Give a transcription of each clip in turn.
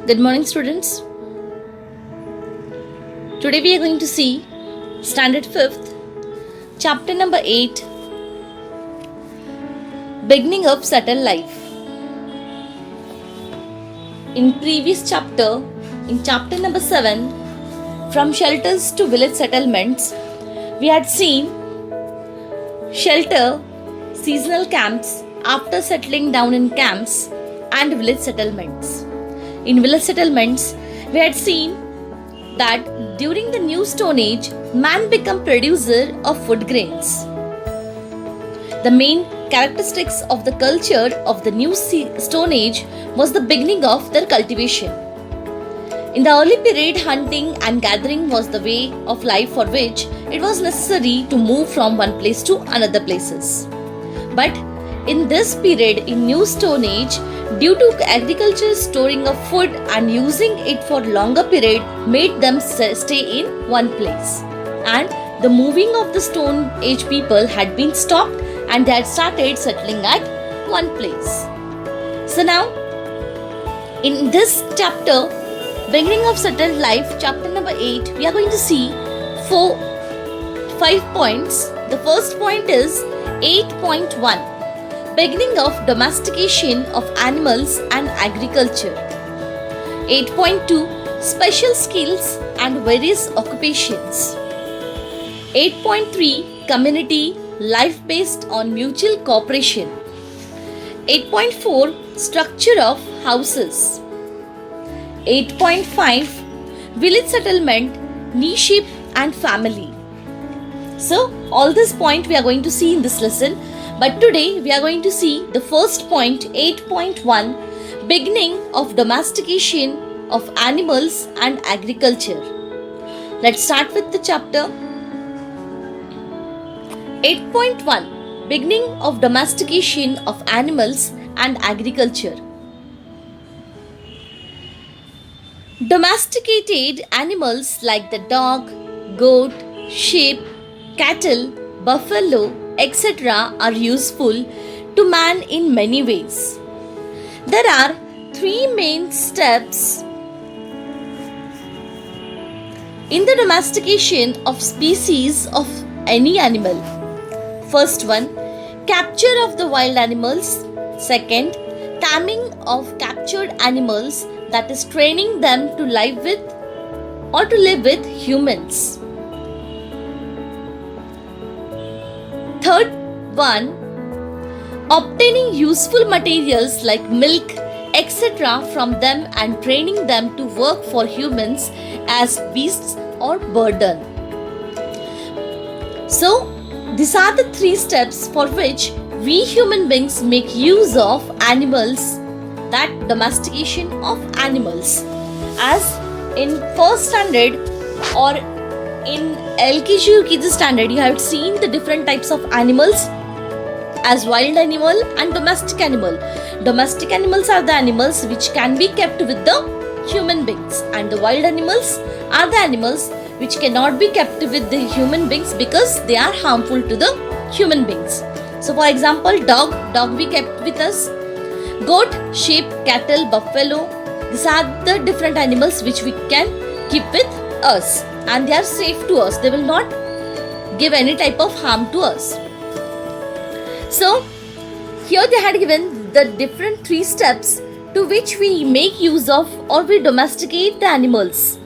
Good morning, students. Today we are going to see Standard 5th, Chapter number 8, Beginning of Subtle Life. In previous chapter, in chapter number 7, From Shelters to Village Settlements, we had seen shelter, seasonal camps, after settling down in camps, and village settlements. In village settlements, we had seen that during the New Stone Age, man became producer of food grains. The main characteristics of the culture of the New Stone Age was the beginning of their cultivation. In the early period, hunting and gathering was the way of life for which it was necessary to move from one place to another places. But in this period, in New Stone Age, due to agriculture storing of food and using it for longer period made them stay in one place. And the moving of the Stone Age people had been stopped and they had started settling at one place. So now, in this chapter, Beginning of Subtle Life, chapter number 8, we are going to see 5 points. The first point is 8.1. Beginning of domestication of animals and agriculture. 8.2. Special skills and various occupations. 8.3. Community life based on mutual cooperation. 8.4. Structure of houses. 8.5. Village settlement, niche and family. So all this point we are going to see in this lesson. But today we are going to see the first point, 8.1, beginning of domestication of animals and agriculture. Let's start with the chapter. 8.1, beginning of domestication of animals and agriculture. Domesticated animals like the dog, goat, sheep, cattle, buffalo, etc. are useful to man in many ways. There are 3 main steps in the domestication of species of any animal. First one, capture of the wild animals. Second, taming of captured animals, that is training them to live with humans. Third one, obtaining useful materials like milk, etc. from them and training them to work for humans as beasts or burden. So, these are the 3 steps for which we human beings make use of animals, that domestication of animals. As in first standard or in LKG UKG standard, you have seen the different types of animals as wild animal and domestic animal. Domestic animals are the animals which can be kept with the human beings, and the wild animals are the animals which cannot be kept with the human beings because they are harmful to the human beings. So for example, dog we kept with us. Goat, sheep, cattle, buffalo, these are the different animals which we can keep with us, and they are safe to us. They will not give any type of harm to us. So here they had given the different 3 steps to which we make use of or we domesticate the animals.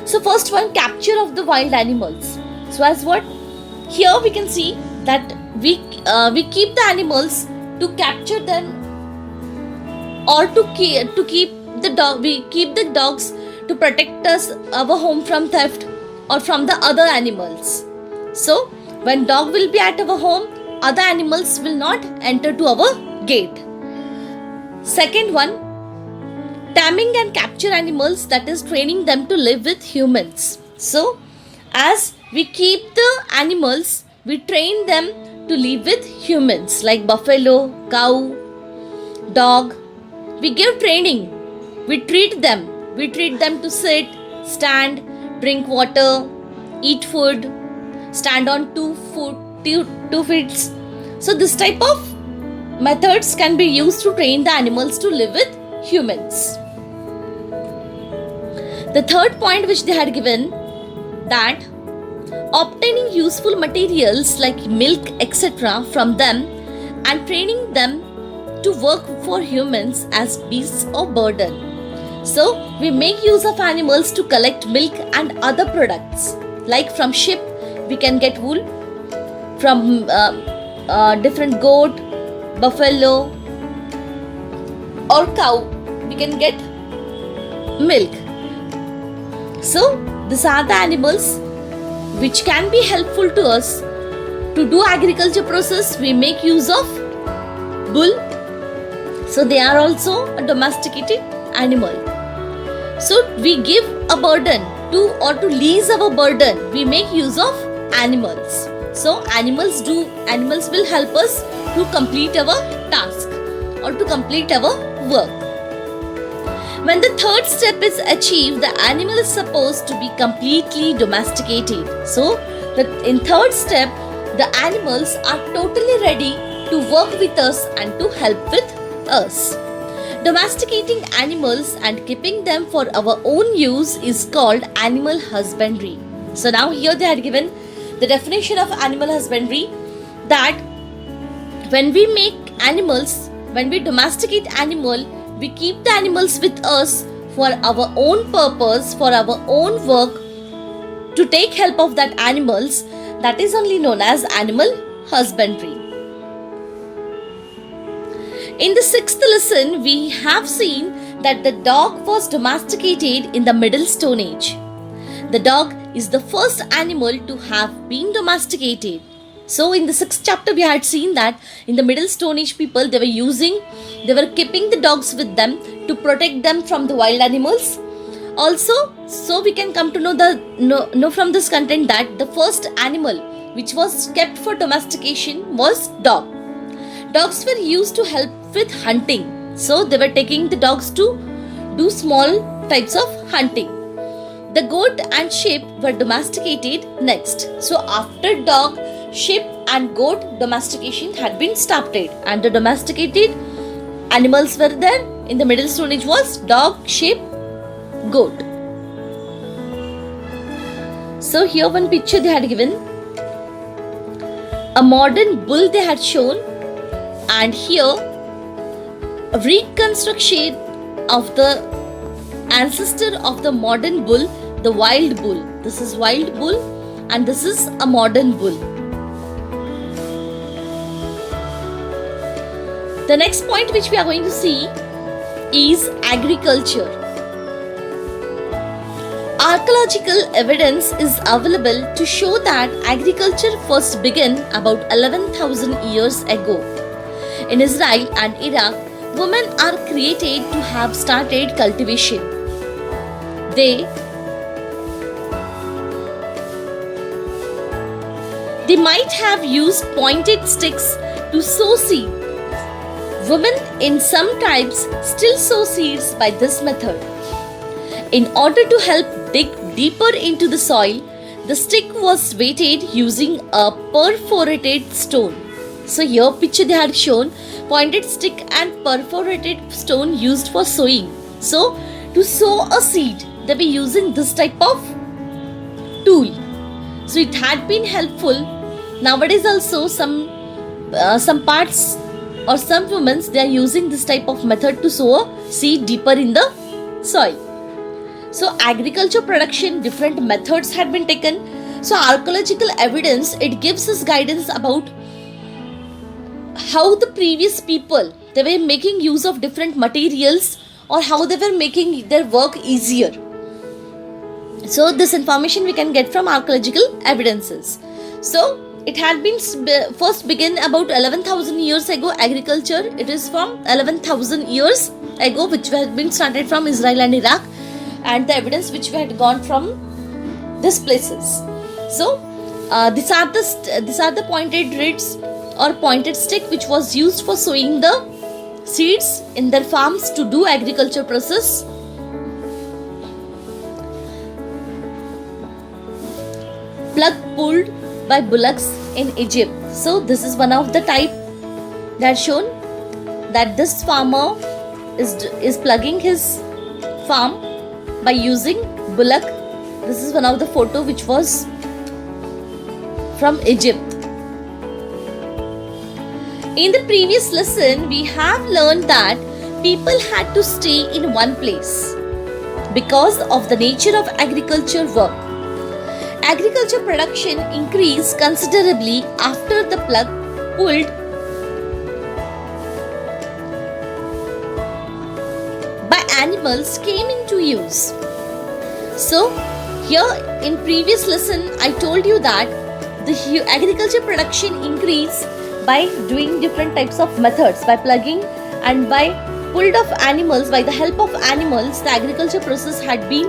So first one, capture of the wild animals. So as what? Here we can see that we keep the animals to capture them, or to keep the dog. We keep the dogs to protect our home from theft or from the other animals. So when dog will be at our home, other animals will not enter to our gate. Second one, taming and capture animals, that is training them to live with humans. So as we keep the animals, we train them to live with humans like buffalo, cow, dog. We give training. We treat them to sit, stand, drink water, eat food, stand on 2 feet. So this type of methods can be used to train the animals to live with humans. The third point which they had given, that obtaining useful materials like milk etc. from them and training them to work for humans as beasts of burden. So we make use of animals to collect milk and other products. Like from sheep we can get wool, from different goat, buffalo or cow we can get milk. So these are the animals which can be helpful to us. To do agriculture process we make use of bull. So they are also a domesticated animal. So we give a burden to lease our burden, we make use of animals. So animals will help us to complete our task or to complete our work. When the third step is achieved, the animal is supposed to be completely domesticated. So in third step, the animals are totally ready to work with us and to help with us. Domesticating animals and keeping them for our own use is called animal husbandry. So now here they had given the definition of animal husbandry, that when we domesticate animal, we keep the animals with us for our own purpose, for our own work, to take help of that animals. That is only known as animal husbandry. In the sixth lesson, we have seen that the dog was domesticated in the Middle Stone Age. The dog is the first animal to have been domesticated. So in the sixth chapter, we had seen that in the Middle Stone Age people, they were keeping the dogs with them to protect them from the wild animals. Also, so we can come to know from this content that the first animal which was kept for domestication was dog. Dogs were used to help with hunting. So they were taking the dogs to do small types of hunting. The goat and sheep were domesticated next. So after dog, sheep and goat domestication had been started, and the domesticated animals were there in the Middle Stone Age was dog, sheep, goat. So here one picture they had given. A modern bull they had shown, and here a reconstruction of the ancestor of the modern bull, the wild bull. This is wild bull and this is a modern bull. The next point which we are going to see is agriculture. Archaeological evidence is available to show that agriculture first began about 11,000 years ago. In Israel and Iraq, women are created to have started cultivation. They might have used pointed sticks to sow seed. Women in some tribes still sow seeds by this method. In order to help dig deeper into the soil, the stick was weighted using a perforated stone. So here picture they had shown pointed stick and perforated stone used for sowing. So to sow a seed, they were using this type of tool. So it had been helpful. Nowadays also some parts or some women, they are using this type of method to sow a seed deeper in the soil. So agriculture production, different methods had been taken. So archaeological evidence, it gives us guidance about how the previous people, they were making use of different materials or how they were making their work easier. So this information we can get from archaeological evidences. So it had been first begun about 11,000 years ago. Agriculture, it is from 11,000 years ago, which had been started from Israel and Iraq, and the evidence which we had gone from these places. So these are the pointed reeds or pointed stick which was used for sowing the seeds in their farms to do agriculture process. Plug pulled by bullocks in Egypt. So this is one of the type that shown that this farmer is plugging his farm by using bullock. This is one of the photo which was from Egypt. In the previous lesson, we have learned that people had to stay in one place because of the nature of agriculture work. Agriculture production increased considerably after the plug pulled by animals came into use. So, here in previous lesson, I told you that the agriculture production increased by doing different types of methods, by plugging and by pulled of animals. By the help of animals, the agriculture process had been,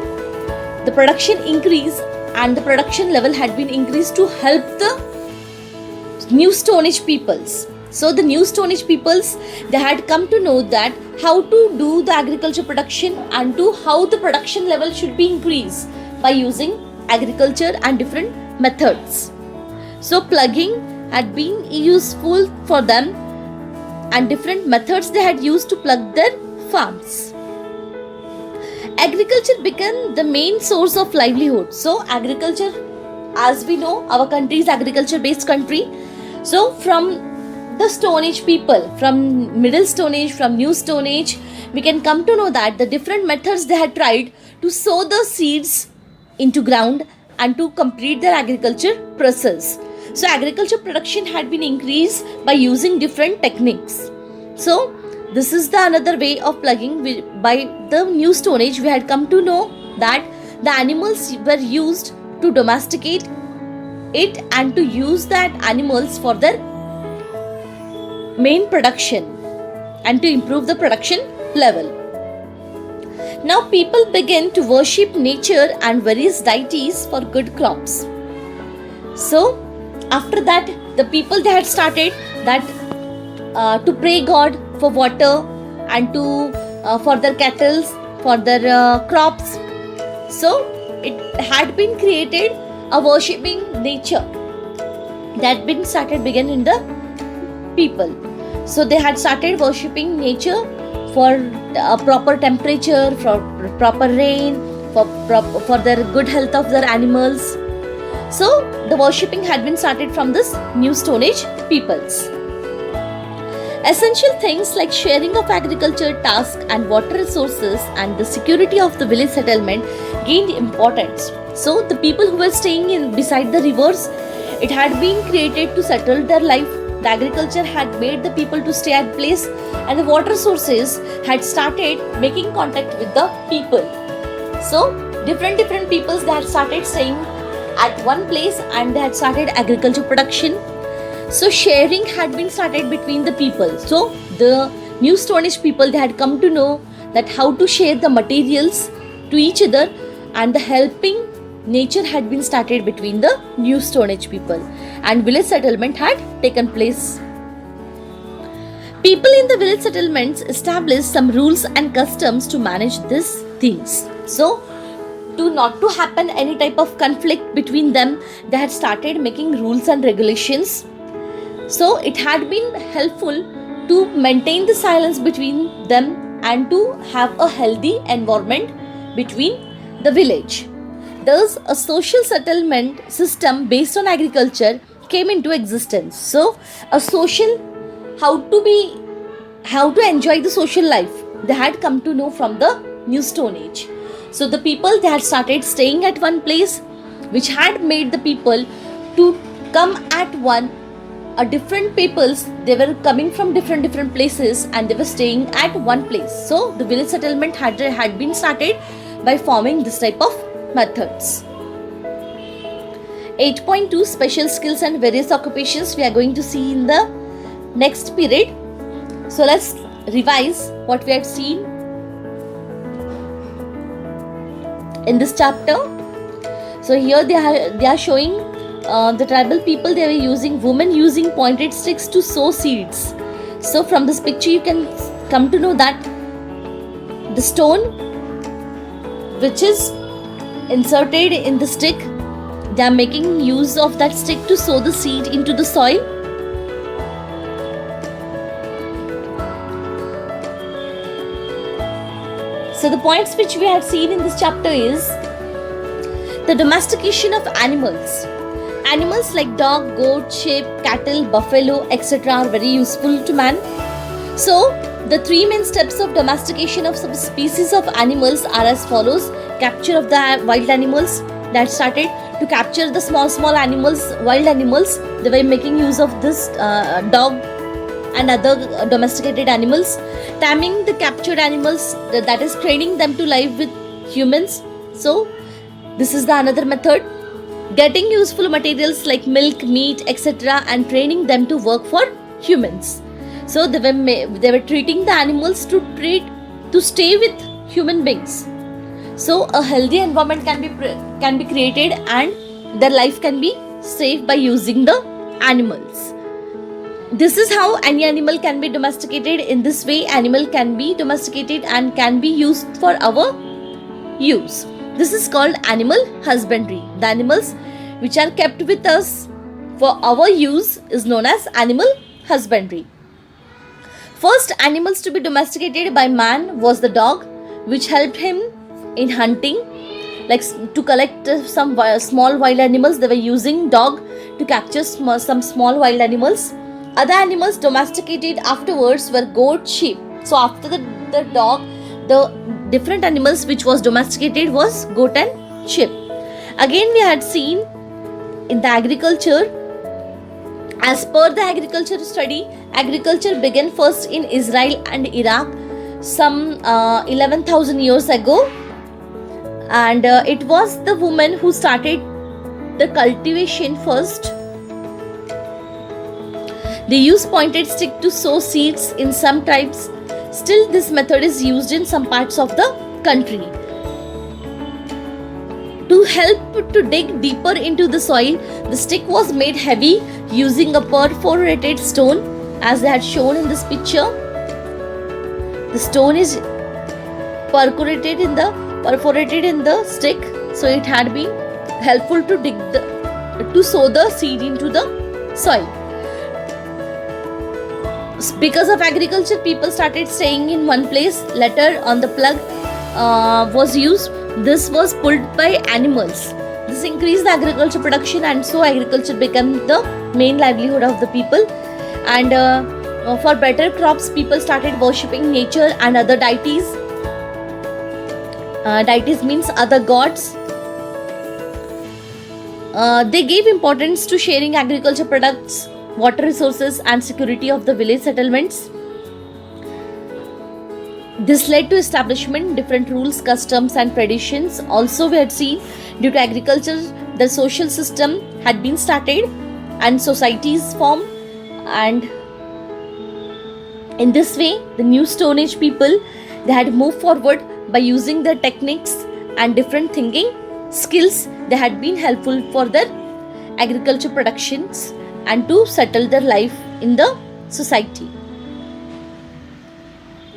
the production increased and the production level had been increased to help the New Stone Age peoples. So the New Stone Age peoples, they had come to know that how to do the agriculture production and to how the production level should be increased by using agriculture and different methods. So plugging had been useful for them and different methods they had used to plug their farms. Agriculture became the main source of livelihood. So agriculture, as we know, our country is agriculture based country. So from the Stone Age people, from Middle Stone Age, from New Stone Age, we can come to know that the different methods they had tried to sow the seeds into ground and to complete their agriculture process. So agriculture production had been increased by using different techniques. So this is the another way of plugging. By the New Stone Age, we had come to know that the animals were used to domesticate it and to use that animals for their main production and to improve the production level. Now people began to worship nature and various deities for good crops. So after that, the people, they had started that to pray God for water and to for their cattle, for their crops. So it had been created a worshipping nature that been started began in the people. So they had started worshipping nature for proper temperature, for proper rain, for their good health of their animals. So the worshipping had been started from this New Stone Age peoples. Essential things like sharing of agriculture tasks and water resources and the security of the village settlement gained importance. So the people who were staying in beside the rivers, it had been created to settle their life. The agriculture had made the people to stay at place, and the water sources had started making contact with the people. So different peoples, they had started staying at one place and they had started agriculture production. So sharing had been started between the people. So the New Stone Age people, they had come to know that how to share the materials to each other, and the helping nature had been started between the New Stone Age people, and village settlement had taken place. People in the village settlements established some rules and customs to manage these things. So to not to happen any type of conflict between them, they had started making rules and regulations. So it had been helpful to maintain the silence between them and to have a healthy environment between the village. Thus, a social settlement system based on agriculture came into existence. So a social, how to enjoy the social life, they had come to know from the New Stone Age. So the people, they had started staying at one place, which had made the people to come at one. Different peoples, they were coming from different places and they were staying at one place. So the village settlement had been started by forming this type of methods. 8.2 special skills and various occupations we are going to see in the next period. So let's revise what we have seen in this chapter. So here they are showing the tribal people, they were using, women using pointed sticks to sow seeds. So from this picture you can come to know that the stone which is inserted in the stick, they are making use of that stick to sow the seed into the soil. So the points which we have seen in this chapter is the domestication of animals. Animals like dog, goat, sheep, cattle, buffalo, etc. are very useful to man. So the three main steps of domestication of some species of animals are as follows. Capture of the wild animals. That started to capture the small animals, wild animals. They were making use of this dog and other domesticated animals. Taming the captured animals, that is training them to live with humans. So this is the another method. Getting useful materials like milk, meat, etc. and training them to work for humans. So they were treating the animals to stay with human beings. So a healthy environment can be created and their life can be saved by using the animals. This is how any animal can be domesticated. In this way, animal can be domesticated and can be used for our use. This is called animal husbandry. The animals which are kept with us for our use is known as animal husbandry. First animals to be domesticated by man was the dog, which helped him in hunting, like to collect some small wild animals. They were using dog to capture some small wild animals. Other animals domesticated afterwards were goat, sheep. So after the dog, the different animals which was domesticated was goat and sheep. Again we had seen in the agriculture, as per the agriculture study, agriculture began first in Israel and Iraq some 11,000 years ago. And it was the woman who started the cultivation first. They use pointed stick to sow seeds in some tribes. Still, this method is used in some parts of the country. To help to dig deeper into the soil, the stick was made heavy using a perforated stone, as they had shown in this picture. The stone is perforated in the stick, so it had been helpful to sow the seed into the soil. Because of agriculture, people started staying in one place. Later on, the plug was used. This was pulled by animals. This increased the agriculture production, and so agriculture became the main livelihood of the people. And for better crops, people started worshipping nature and other deities. Deities means other gods. They gave importance to sharing agriculture products, water resources and security of the village settlements. This led to establishment different rules, customs and traditions. Also we had seen, due to agriculture, the social system had been started and societies formed, and in this way the new Stone Age people, they had moved forward by using their techniques and different thinking skills. They had been helpful for their agriculture productions and to settle their life in the society.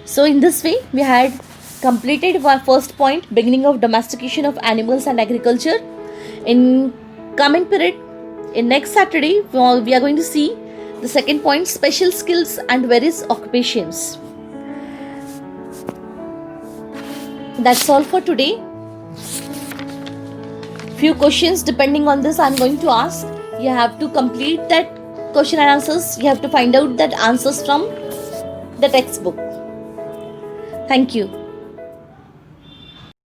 So in this way we had completed our first point, beginning of domestication of animals and agriculture. In coming period, in next Saturday, we are going to see the second point, special skills and various occupations. That's all for today. Few questions depending on this I am going to ask. You have to complete that question and answers. You have to find out that answers from the textbook. Thank you.